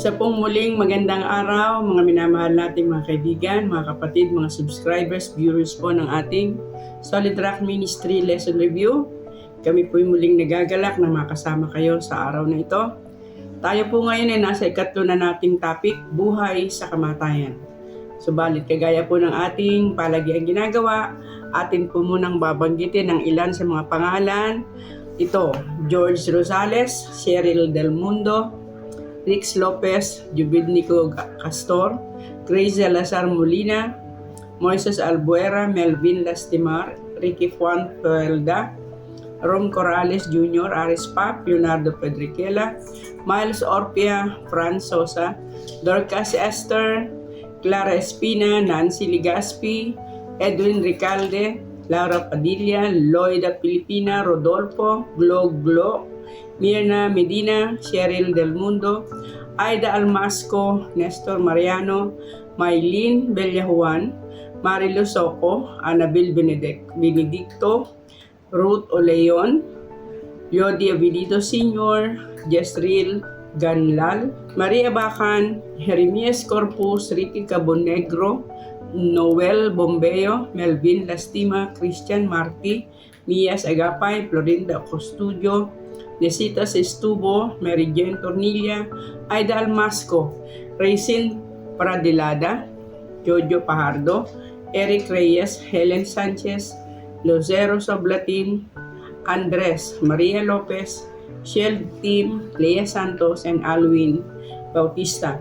Isa pong muling magandang araw, mga minamahal nating mga kaibigan, mga kapatid, mga subscribers, viewers po ng ating Solid Rock Ministry Lesson Review. Kami po'y muling nagagalak na makasama kayo sa araw na ito. Tayo po ngayon ay nasa ikatlo na nating topic, buhay sa kamatayan. Subalit kagaya po ng ating palagiang ginagawa, atin po munang babanggitin ang ilan sa mga pangalan. Ito, George Rosales, Cheryl Del Mundo, Rix Lopez, Jubidnico Castor, Grace Lazar Molina, Moises Albuera, Melvin Lastimar, Ricky Juan Puelda, Rom Corrales Jr., Aris Pap, Leonardo Pedriquela, Miles Orpia, Franz Sosa, Dorcas Esther, Clara Espina, Nancy Ligaspi, Edwin Ricalde, Laura Padilla, Loida Pilipina, Rodolfo, Glo, Mirna Medina, Cheryl Del Mundo, Aida Almasco, Nestor Mariano, Maylene Bellajuan, Marilo Soco, Annabel Benedicto, Ruth Oleon, Yodi Avilito Sr., Jezreel Ganlal, Maria Bacan, Jeremias Corpus, Ricky Cabonegro, Noel Bombeo, Melvin Lastima, Christian Marti, Mias Agapay, Florinda Costudio, Nesita Sestubo, Mary Jane Tornilla, Aida Almasco, Raisin Pradilada, Jojo Pajardo, Eric Reyes, Helen Sanchez, Lucero Soblatin, Andres, Maria Lopez, Shell Team, Lea Santos, and Alwin Bautista.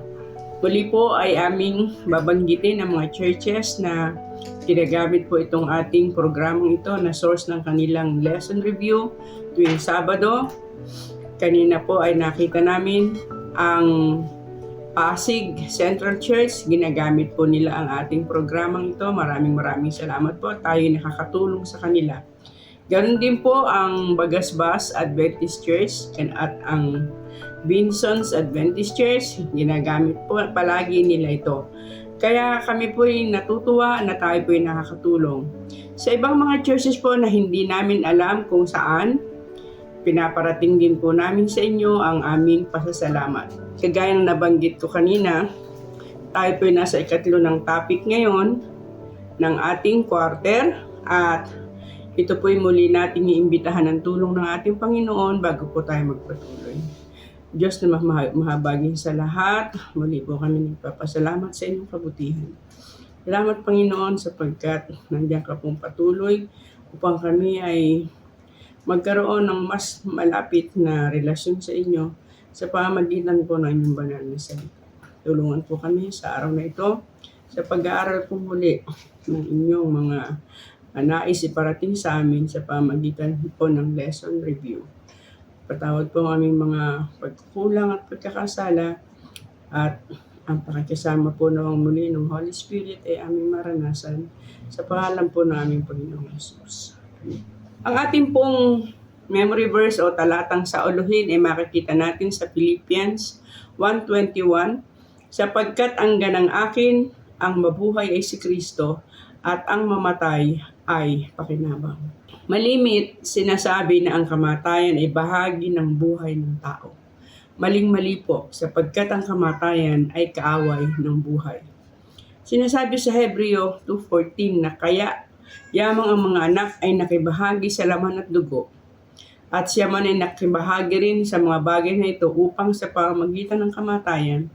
Muli po ay aming babanggitin ang mga churches na ginagamit po itong ating programang ito na source ng kanilang lesson review tuwing Sabado. Kanina po ay nakita namin ang Pasig Central Church. Ginagamit po nila ang ating programang ito. Maraming salamat po. Tayo nakakatulong sa kanila. Ganon din po ang Bagasbas Adventist Church at ang Vinson's Adventist Church, ginagamit po palagi nila ito. Kaya kami po ay natutuwa na tayo po ay nakakatulong. Sa ibang mga churches po na hindi namin alam kung saan, pinaparating din po namin sa inyo ang aming pasasalamat. Kagaya ng nabanggit ko kanina, tayo po ay nasa ikatlo ng topic ngayon ng ating quarter at ito po ay muli nating iimbitahan ng tulong ng ating Panginoon bago po tayo magpatuloy. Diyos na mahabagin sa lahat, muli po kami nagpapasalamat sa inyong kabutihan. Salamat Panginoon sapagkat nandiyan ka pong patuloy upang kami ay magkaroon ng mas malapit na relasyon sa inyo sa pamamagitan po ng inyong banal na salita. Tulungan po kami sa araw na ito sa pag-aaral po muli ng inyong mga nais iparating sa amin sa pamamagitan po ng lesson review. Patawad po ang aming mga pagkukulang at pagkakasala at ang pakikisama po nawang muli ng Holy Spirit ay aming maranasan sa pangalan po ng aming Panginoong Jesus. Ang ating pong memory verse o talatang sauluhin ay makikita natin sa Philippians 1:21, sapagkat ang ganang akin, ang mabuhay ay si Kristo at ang mamatay ay pakinabang. Malimit, sinasabi na ang kamatayan ay bahagi ng buhay ng tao. Maling-mali po, sapagkat ang kamatayan ay kaaway ng buhay. Sinasabi sa Hebreo 2:14 na kaya yamang ang mga anak ay nakibahagi sa laman at dugo, at siya man ay nakibahagi rin sa mga bagay na ito upang sa pamamagitan ng kamatayan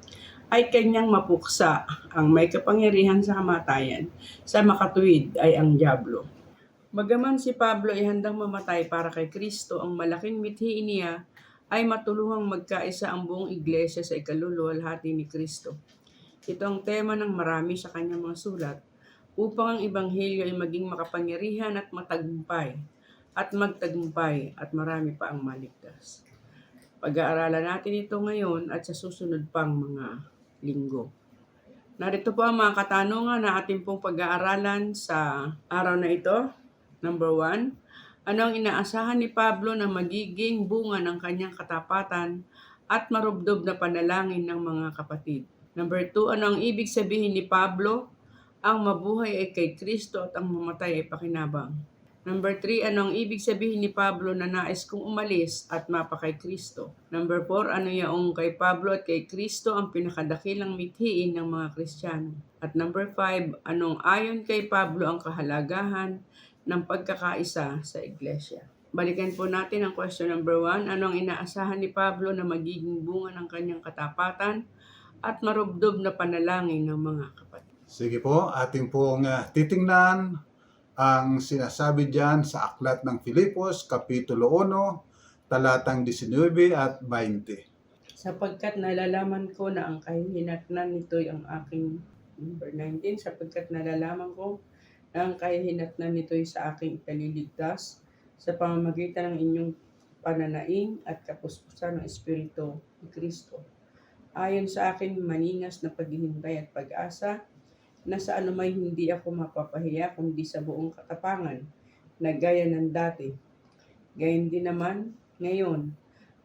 ay kanyang mapuksa ang may kapangyarihan sa kamatayan, sa makatuwid ay ang diablo. Bagaman si Pablo ay handang mamatay para kay Kristo, ang malaking mithi niya ay matulungang magkaisa ang buong iglesia sa ikaluluwalhati ni Kristo. Ito ang tema ng marami sa kanyang mga sulat upang ang ebanghelyo ay maging makapangyarihan at matagumpay at magtagumpay at marami pa ang maligtas. Pag-aaralan natin ito ngayon at sa susunod pang mga linggo. Narito po ang mga katanungan na ating pong pag-aaralan sa araw na ito. Number 1, ano ang inaasahan ni Pablo na magiging bunga ng kanyang katapatan at marubdob na panalangin ng mga kapatid? Number 2, ano ang ibig sabihin ni Pablo? Ang mabuhay ay kay Kristo at ang mamatay ay pakinabang. Number 3, ano ang ibig sabihin ni Pablo na nais kong umalis at mapa kay Kristo? Number 4, ano yaong kay Pablo at kay Kristo ang pinakadakilang mithiin ng mga Kristiyano? At number 5, anong ayon kay Pablo ang kahalagahan ng pagkakaisa sa iglesia? Balikan po natin ang question number 1. Ano ang inaasahan ni Pablo na magiging bunga ng kanyang katapatan at marubdob na panalangin ng mga kapatid? Sige po, ating pong titingnan ang sinasabi diyan sa aklat ng Filipos, Kapitulo 1, talatang 19 at 20. Sapagkat nalalaman ko na ang kahihinatnan nito'y ang aking, number 19, sapagkat nalalaman ko na ang kahihinatnan nito'y sa aking ikaliligtas sa pamamagitan ng inyong pananaing at kapuspusan ng Espiritu ni Kristo. Ayon sa aking maningas na paghihintay at pag-asa, na sa anumay hindi ako mapapahiya kundi sa buong katapangan, na gaya ng dati. Gayon din naman, ngayon,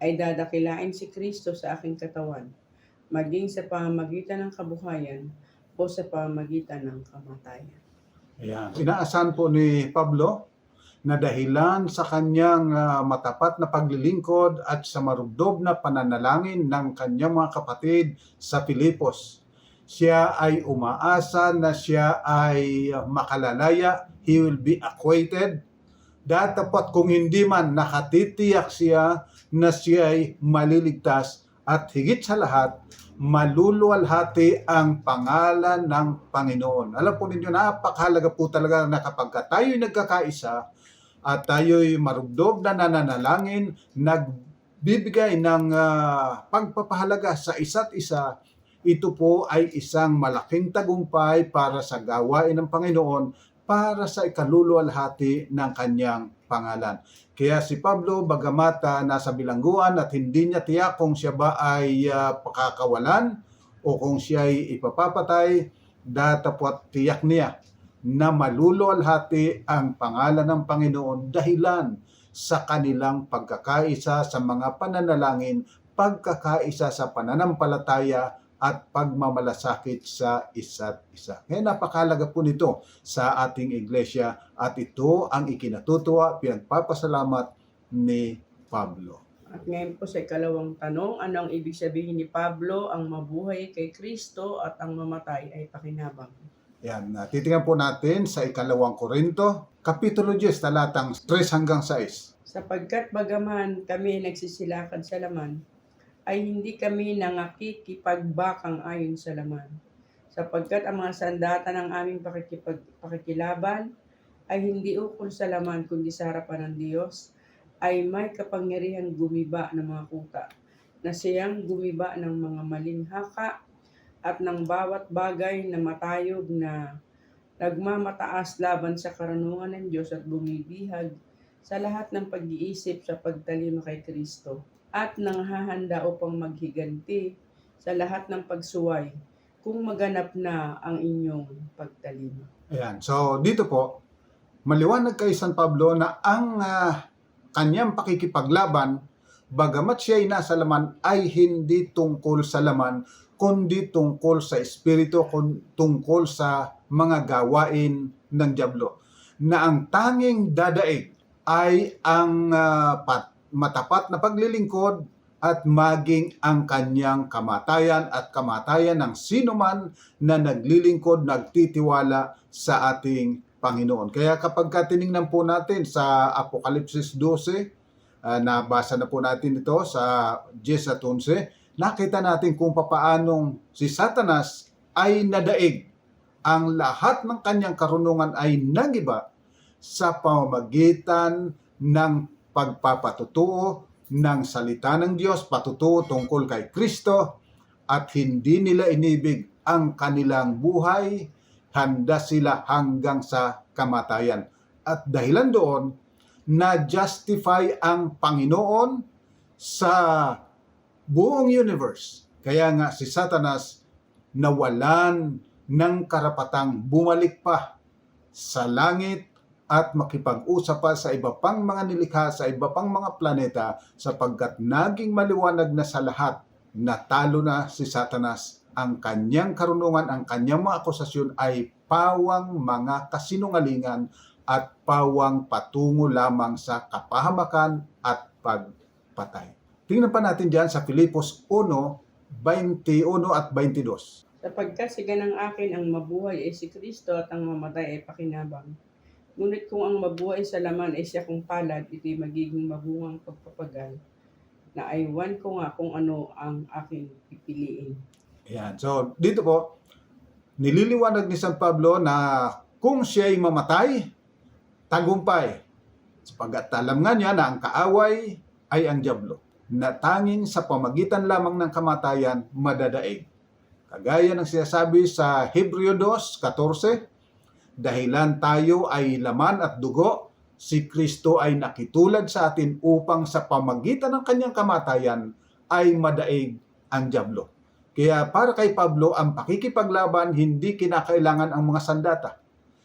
ay dadakilain si Kristo sa aking katawan, maging sa pamamagitan ng kabuhayan o sa pamamagitan ng kamatayan. Ayan. Inaasahan po ni Pablo na dahilan sa kanyang matapat na paglilingkod at sa marubdob na pananalangin ng kanyang mga kapatid sa Filipos, siya ay umaasa na siya ay makalalaya, he will be acquitted. Datapot kung hindi man nakatitiyak siya na siya ay maliligtas at higit sa lahat, maluluwalhati ang pangalan ng Panginoon. Alam po ninyo, napakahalaga po talaga na kapag tayo'y nagkakaisa at tayo'y marugdob na nananalangin, nagbibigay ng pagpapahalaga sa isa't isa, ito po ay isang malaking tagumpay para sa gawain ng Panginoon para sa ikaluluwalhati ng kanyang pangalan. Kaya si Pablo, bagamat nasa bilangguan at hindi niya tiyak kung siya ba ay pakakawalan o kung siya ay ipapapatay, datapot tiyak niya na maluluwalhati ang pangalan ng Panginoon dahilan sa kanilang pagkakaisa sa mga pananalangin, pagkakaisa sa pananampalataya at pagmamalasakit sa isa't isa. Kaya napakahalaga po nito sa ating iglesia at ito ang ikinatutuwa, pinagpapasalamat ni Pablo. At ngayon po sa ikalawang tanong, ano ang ibig sabihin ni Pablo ang mabuhay kay Kristo at ang mamatay ay pakinabang? Yan, titingnan po natin sa ikalawang Korinto, Kapitulo 10, talatang 3 hanggang 6. Sapagkat bagaman kami nagsisilakad sa laman, ay hindi kami nangakikipagbakang ayon sa laman. Sapagkat ang mga sandata ng aming pakikilaban ay hindi ukol sa laman kundi sa harapan ng Diyos, ay may kapangyarihang gumiba ng mga kuta, na siyang gumiba ng mga maling haka at ng bawat bagay na matayog na nagmamataas laban sa karunungan ng Diyos at bumibihag sa lahat ng pag-iisip sa pagtalima kay Kristo, at nanghahanda upang maghiganti sa lahat ng pagsuway kung maganap na ang inyong pagtalima. Ayan, so dito po, maliwanag kay San Pablo na ang kanyang pakikipaglaban, bagamat siya ay nasa laman, ay hindi tungkol sa laman, kundi tungkol sa espiritu, tungkol sa mga gawain ng dyablo. Na ang tanging dadaig ay ang matapat na paglilingkod at maging ang kanyang kamatayan at kamatayan ng sinuman na naglilingkod, nagtitiwala sa ating Panginoon. Kaya kapag tinignan po natin sa Apokalipsis 12, nabasa na po natin ito sa 10 at 11, nakita natin kung papaanong si Satanas ay nadaig. Ang lahat ng kanyang karunungan ay nagiba sa pamamagitan ng pagpapatutuo ng salita ng Diyos, patutuo tungkol kay Kristo, at hindi nila inibig ang kanilang buhay, handa sila hanggang sa kamatayan. At dahilan doon, na-justify ang Panginoon sa buong universe. Kaya nga si Satanas nawalan ng karapatang bumalik pa sa langit at makipag-usap pa sa iba pang mga nilikha, sa iba pang mga planeta, sapagkat naging maliwanag na sa lahat na talo na si Satanas. Ang kanyang karunungan, ang kanyang mga akusasyon ay pawang mga kasinungalingan, at pawang patungo lamang sa kapahamakan at pagpatay. Tingnan pa natin diyan sa Filipos 1:21 at 22. Sapagkat sa ganang akin ang mabuhay ay si Kristo at ang mamatay ay pakinabang. Ngunit kung ang mabuhay sa laman ay siya kong palad, ito'y magiging mabungang pagpapagal, na aywan ko nga kung ano ang aking pipiliin. Ayan. So, dito po, nililiwanag ni San Pablo na kung siya'y mamatay, tagumpay. Sapagkat alam nga niya na ang kaaway ay ang dyablo, na tanging sa pamagitan lamang ng kamatayan madadaig. Kagaya ng sinasabi sa Hebreo 2:14, dahilan tayo ay laman at dugo, si Kristo ay nakitulad sa atin upang sa pamagitan ng kanyang kamatayan ay madaig ang dyablo. Kaya para kay Pablo, ang pakikipaglaban hindi kinakailangan ang mga sandata,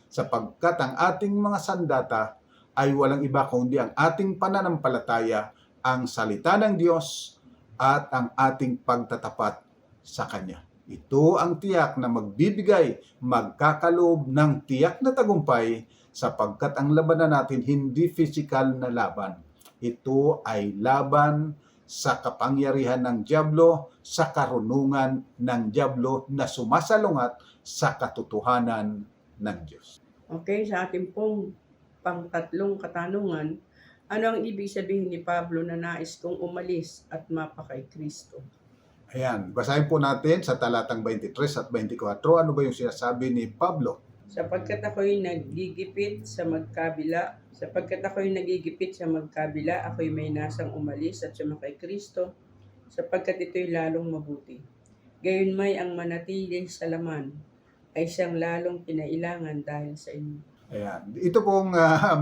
sapagkat ang ating mga sandata ay walang iba kundi ang ating pananampalataya, ang salita ng Diyos at ang ating pagtatapat sa Kanya. Ito ang tiyak na magbibigay, magkakaloob ng tiyak na tagumpay, sapagkat ang labanan natin hindi physical na laban. Ito ay laban sa kapangyarihan ng dyablo, sa karunungan ng dyablo na sumasalungat sa katotohanan ng Diyos. Okay, sa ating pong pangtatlong katanungan, ano ang ibig sabihin ni Pablo na nais kong umalis at mapakay Kristo? Ayan, basahin po natin sa talatang 23 at 24. Ano ba yung sinasabi ni Pablo? Sapagkat ako'y nagigipit sa magkabila, ako'y may nasang umalis at sumakay Kristo, sapagkat ito'y lalong mabuti. Gayunmay ang manatili sa laman ay siyang lalong kinailangan dahil sa inyo. Ayan. Ito pong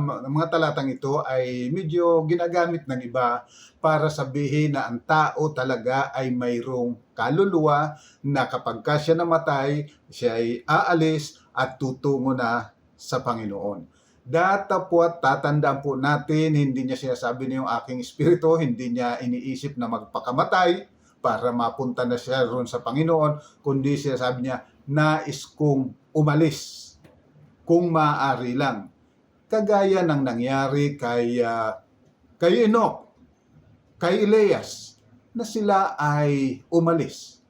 mga talatang ito ay medyo ginagamit ng iba para sabihin na ang tao talaga ay mayroong kaluluwa na kapag ka siya namatay, siya ay aalis at tutungo na sa Panginoon. Datapwat tatandaan po natin, hindi niya sinasabi na yung aking espiritu, hindi niya iniisip na magpakamatay para mapunta na siya roon sa Panginoon, kundi sinasabi niya, nais kong umalis kung maaari lang. Kagaya ng nangyari kay Enoch, kay Elias, na sila ay umalis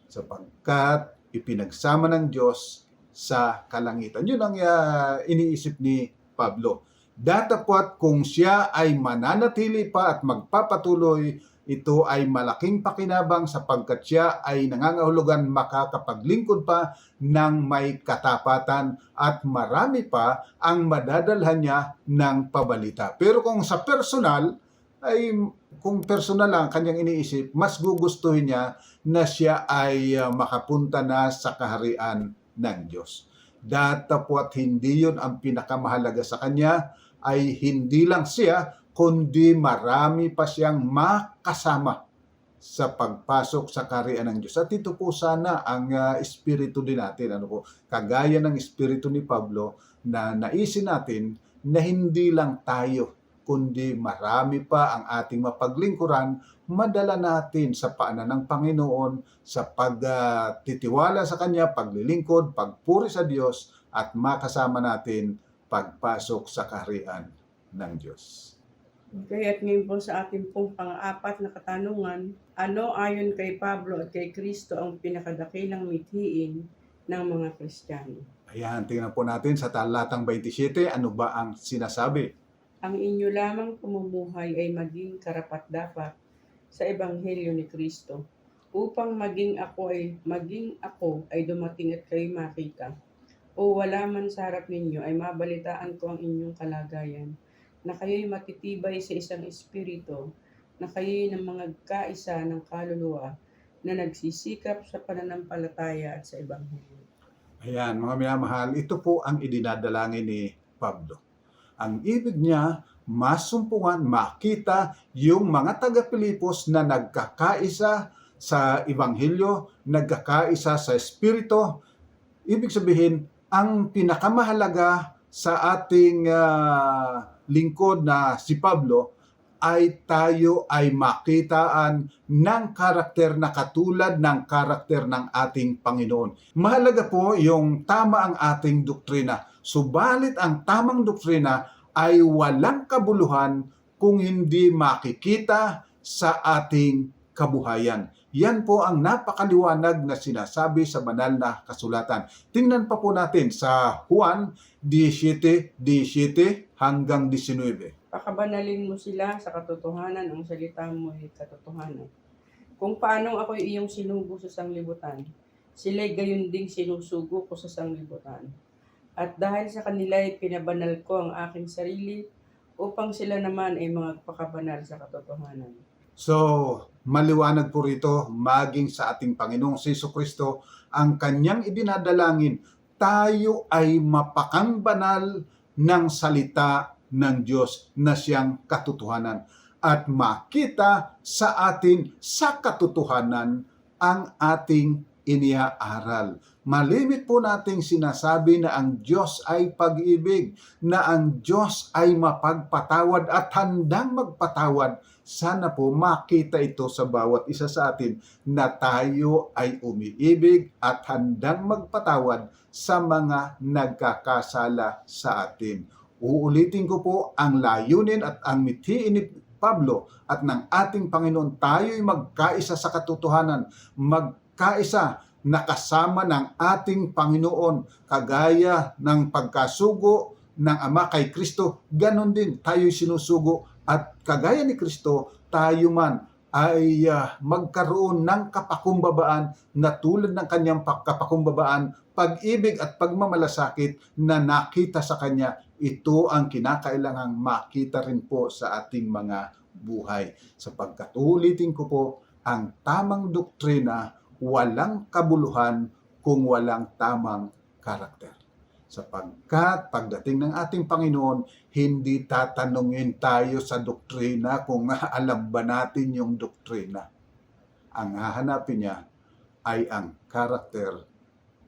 sapagkat ipinagsama ng Diyos sa kalangitan. Yun ang iniisip ni Pablo. Datapwat kung siya ay mananatili pa at magpapatuloy, ito ay malaking pakinabang sapagkat siya ay nangangahulugan makakapaglingkod pa ng may katapatan at marami pa ang madadalhan niya ng pabalita. Pero kung sa personal, kung personal lang kanyang iniisip, mas gugustuhin niya na siya ay makapunta na sa kaharian ng Diyos. Datapwat hindi yun ang pinakamahalaga sa kanya, ay hindi lang siya, kundi marami pa siyang makasama sa pagpasok sa kaharian ng Diyos. At ito po sana ang espiritu din natin. Kagaya ng espiritu ni Pablo na naisin natin na hindi lang tayo, kundi marami pa ang ating mapaglingkuran, madala natin sa paanan ng Panginoon sa pagtitiwala sa Kanya, paglilingkod, pagpuri sa Diyos, at makasama natin pagpasok sa kaharian ng Diyos. Okay, at ngayon po sa ating pong pang-apat na katanungan, ano ayon kay Pablo at kay Kristo ang pinakadakilang mithiin ng mga Kristiyano? Ayan, tingnan po natin sa talatang 27, ano ba ang sinasabi? Ang inyo lamang pamumuhay ay maging karapat-dapat sa Ebanghelyo ni Kristo, upang maging ako ay dumating at kayo'y makita, o wala man sa harap ninyo ay mabalitaan ko ang inyong kalagayan, na kayo'y matitibay sa isang espiritu, na kayo'y ng mga kaisa ng kaluluwa, na nagsisikap sa pananampalataya at sa Ebanghelyo. Ayan, mga minamahal, ito po ang idinadalangin ni Pablo. Ang ibig niya, masumpungan, makita yung mga taga-Pilipos na nagkakaisa sa Ebanghelyo, nagkakaisa sa Espiritu. Ibig sabihin, ang pinakamahalaga sa ating lingkod na si Pablo ay tayo ay makitaan ng karakter na katulad ng karakter ng ating Panginoon. Mahalaga po yung tama ang ating doktrina. Subalit ang tamang doktrina ay walang kabuluhan kung hindi makikita sa ating kabuhayan. Yan po ang napakaliwanag na sinasabi sa banal na kasulatan. Tingnan pa po natin sa Juan 17:17 hanggang 19. Pakabanalin mo sila sa katotohanan, ang salita mo ay katotohanan. Kung paano ako'y iyong sinugo sa sanglibutan, sila'y gayon ding sinusugo ko sa sanglibutan. At dahil sa kanila ay pinabanal ko ang aking sarili, upang sila naman ay magpakabanal sa katotohanan. So, maliwanag po rito, maging sa ating Panginoong Jesucristo, ang kanyang idinadalangin, tayo ay mapakang banal ng salita ng Diyos na siyang katotohanan at makita sa atin sa katotohanan ang ating iniaaral. Malimit po nating sinasabi na ang Diyos ay pag-ibig, na ang Diyos ay mapagpatawad at handang magpatawad. Sana po makita ito sa bawat isa sa atin na tayo ay umiibig at handang magpatawad sa mga nagkakasala sa atin. Uulitin ko po ang layunin at ang mithiin ni Pablo at ng ating Panginoon, tayo'y magkaisa sa katotohanan, magkaisa na kasama ng ating Panginoon, kagaya ng pagkasugo ng Ama kay Kristo, ganon din tayo'y sinusugo at kagaya ni Kristo, tayo man ay magkaroon ng kapakumbabaan na tulad ng kanyang kapakumbabaan, pag-ibig at pagmamalasakit na nakita sa kanya. Ito ang kinakailangang makita rin po sa ating mga buhay. Sapagkat ulitin ko po, ang tamang doktrina walang kabuluhan kung walang tamang karakter. Sapagkat pagdating ng ating Panginoon, hindi tatanungin tayo sa doktrina kung alam ba natin yung doktrina. Ang hahanapin niya ay ang karakter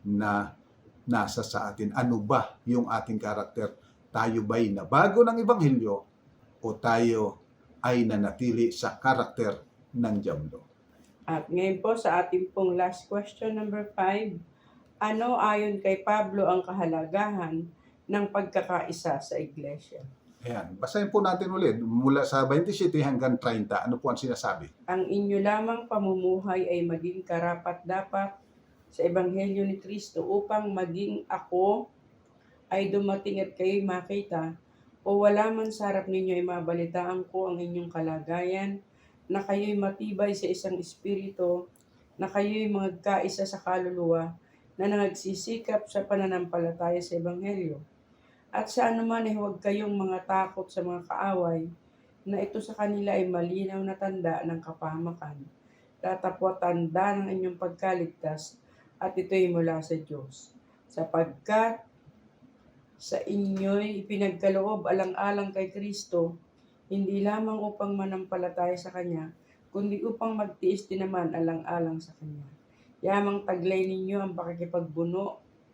na nasa sa atin. Ano ba yung ating karakter? Tayo ba'y nabago ng Ebanghelyo o tayo ay nanatili sa karakter ng dyablo? At ngayon po sa ating pong last question, number 5. Ano ayon kay Pablo ang kahalagahan ng pagkakaisa sa iglesia? Ayan, basahin po natin ulit mula sa 27 hanggang 30. Ano po ang sinasabi? Ang inyo lamang pamumuhay ay maging karapat-dapat sa Ebanghelyo ni Kristo upang maging ako ay dumating at kayo'y makita o wala man sa harap ninyo ay mabalitaan ko ang inyong kalagayan, na kayo'y matibay sa isang espiritu, na kayo'y magkaisa sa kaluluwa, na nagsisikap sa pananampalataya sa Ebanghelyo. At sa anuman ay huwag kayong mga takot sa mga kaaway, na ito sa kanila ay malinaw na tanda ng kapahamakan, tatapwa tanda ng inyong pagkaligtas, at ito'y mula sa Diyos. Sapagkat sa inyo'y ipinagkaloob alang-alang kay Kristo, hindi lamang upang manampalataya sa Kanya, kundi upang magtiis din naman alang-alang sa Kanya. Yamang taglay ninyo ang pakikipagbuno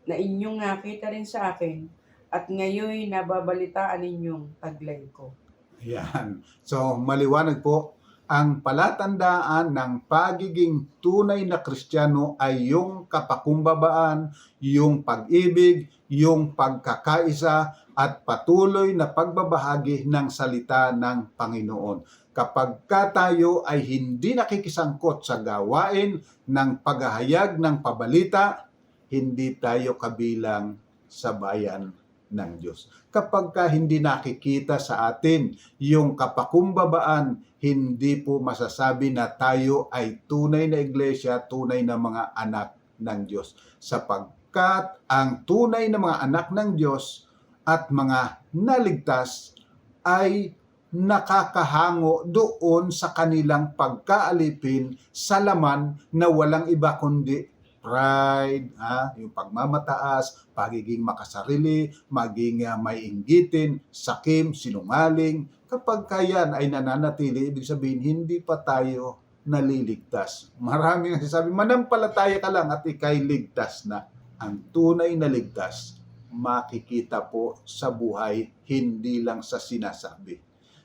na inyong nakita rin sa akin, at ngayon nababalitaan ninyong taglay ko. Yan. So, maliwanag po, ang palatandaan ng pagiging tunay na Kristiyano ay yung kapakumbabaan, yung pag-ibig, yung pagkakaisa, at patuloy na pagbabahagi ng salita ng Panginoon. Kapag tayo ay hindi nakikisangkot sa gawain ng paghahayag ng pabalita, hindi tayo kabilang sa bayan ng Diyos. Kapag hindi nakikita sa atin yung kapakumbabaan, hindi po masasabi na tayo ay tunay na iglesia, tunay na mga anak ng Diyos. Sapagkat ang tunay na mga anak ng Diyos at mga naligtas ay nakakahango doon sa kanilang pagkaalipin sa laman na walang iba kundi pride, yung pagmamataas, pagiging makasarili, maging may inggitin, sakim, sinungaling. Kapag kayan ay nananatili, ibig sabihin hindi pa tayo naliligtas. Maraming nagsasabi, manampalataya ka lang at ikay ligtas na. Ang tunay na ligtas, makikita po sa buhay, hindi lang sa sinasabi.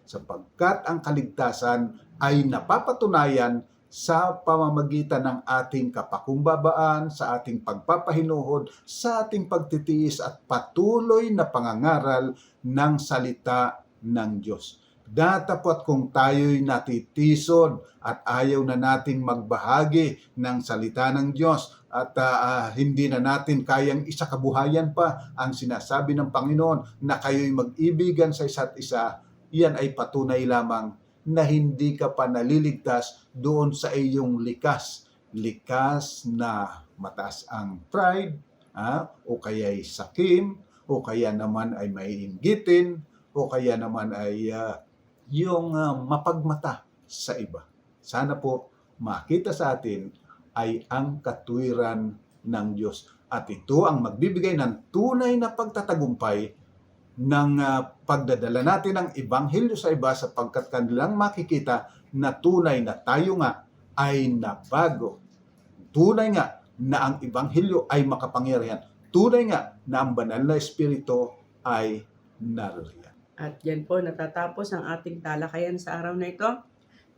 sapagkat ang kaligtasan ay napapatunayan sa pamamagitan ng ating kapakumbabaan, sa ating pagpapahinuhod, sa ating pagtitiis at patuloy na pangangaral ng salita ng Diyos. Datapot kung tayo'y natitison at ayaw na nating magbahagi ng salita ng Diyos at hindi na natin kayang isakabuhayan pa ang sinasabi ng Panginoon na kayo'y mag-ibigan sa isa't isa, yan ay patunay lamang na hindi ka pa naliligtas doon sa iyong likas. Likas na mataas ang pride, o kaya'y sakim, o kaya naman ay maiinggitin, o kaya naman ay yung mapagmata sa iba. Sana po makita sa atin ay ang katuwiran ng Diyos. At ito ang magbibigay ng tunay na pagtatagumpay ng pagdadala natin ng ebanghelyo sa iba sapagkat kanilang makikita na tunay na tayo nga ay nabago. Tunay nga na ang ebanghelyo ay makapangyarihan. Tunay nga na ang banal na espiritu ay naririyan. At yan po natatapos ang ating talakayan sa araw na ito.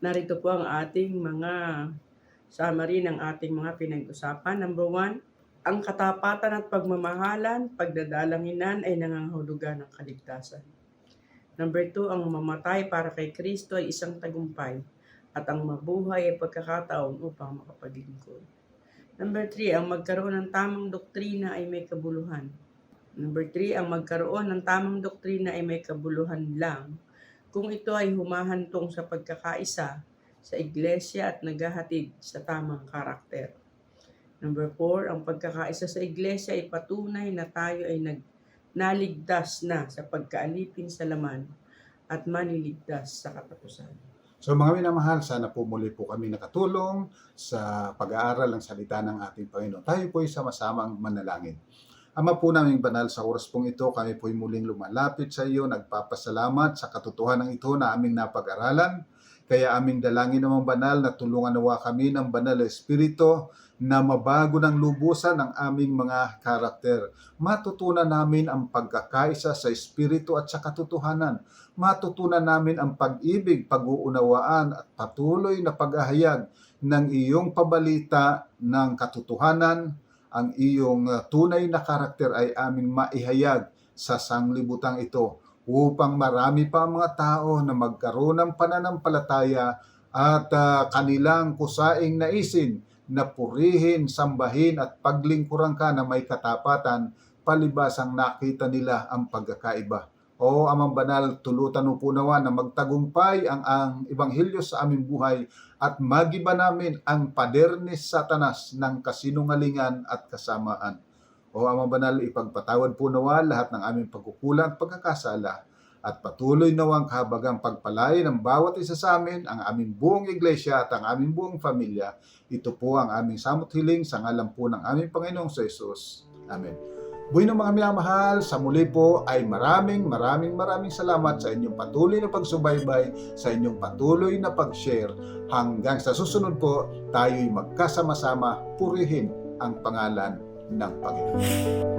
Narito po ang ating mga summary ng ating mga pinag-usapan. Number 1, ang katapatan at pagmamahalan, pagdadalanginan ay nangangahulugan ng kaligtasan. Number 2, ang mamatay para kay Kristo ay isang tagumpay at ang mabuhay ay pagkakataon upang makapaglingkod. Number 3, ang magkaroon ng tamang doktrina ay may kabuluhan. Number 3, ang magkaroon ng tamang doktrina ay may kabuluhan lang kung ito ay humahantong sa pagkakaisa sa iglesia at naghahatid sa tamang karakter. Number 4, ang pagkakaisa sa iglesia ay patunay na tayo ay naligtas na sa pagkaalipin sa laman at maniligtas sa katapusan. So mga minamahal, sana po muli po kami nakatulong sa pag-aaral ng salita ng ating Panginoon. Tayo po ay sama-samang manalangin. Ama po naming banal, sa oras pong ito, kami po ay muling lumalapit sa iyo, nagpapasalamat sa katotohanan ito na aming napag-aralan. Kaya aming dalangin namang banal na tulungan nawa kami ng banal na Espiritu na mabago ng lubusan ang aming mga karakter. Matutunan namin ang pagkakaisa sa Espiritu at sa katotohanan. Matutunan namin ang pag-ibig, pag-uunawaan at patuloy na paghahayag ng iyong pabalita ng katotohanan. Ang iyong tunay na karakter ay aming maihayag sa sanglibutang ito upang marami pa ang mga tao na magkaroon ng pananampalataya at kanilang kusaing naisin na purihin, sambahin at paglingkuran ka na may katapatan palibasang nakita nila ang pagkakaiba. O Amang Banal, tulutan mo po nawa na magtagumpay ang ebanghelyo sa aming buhay at magiba namin ang pader ni Satanas ng kasinungalingan at kasamaan. O Amang Banal, ipagpatawad po nawa lahat ng aming pagkukulang at pagkakasala at patuloy nawang kahabagang pagpalain ng bawat isa sa amin, ang aming buong iglesia at ang aming buong pamilya. Ito po ang aming samot hiling sa ngalan po ng aming Panginoong Jesus. Amen. Buhay ng mga minamahal, sa muli po ay maraming salamat sa inyong patuloy na pagsubaybay, sa inyong patuloy na pag-share. Hanggang sa susunod po, tayo'y magkasama-sama purihin ang pangalan ng Panginoon.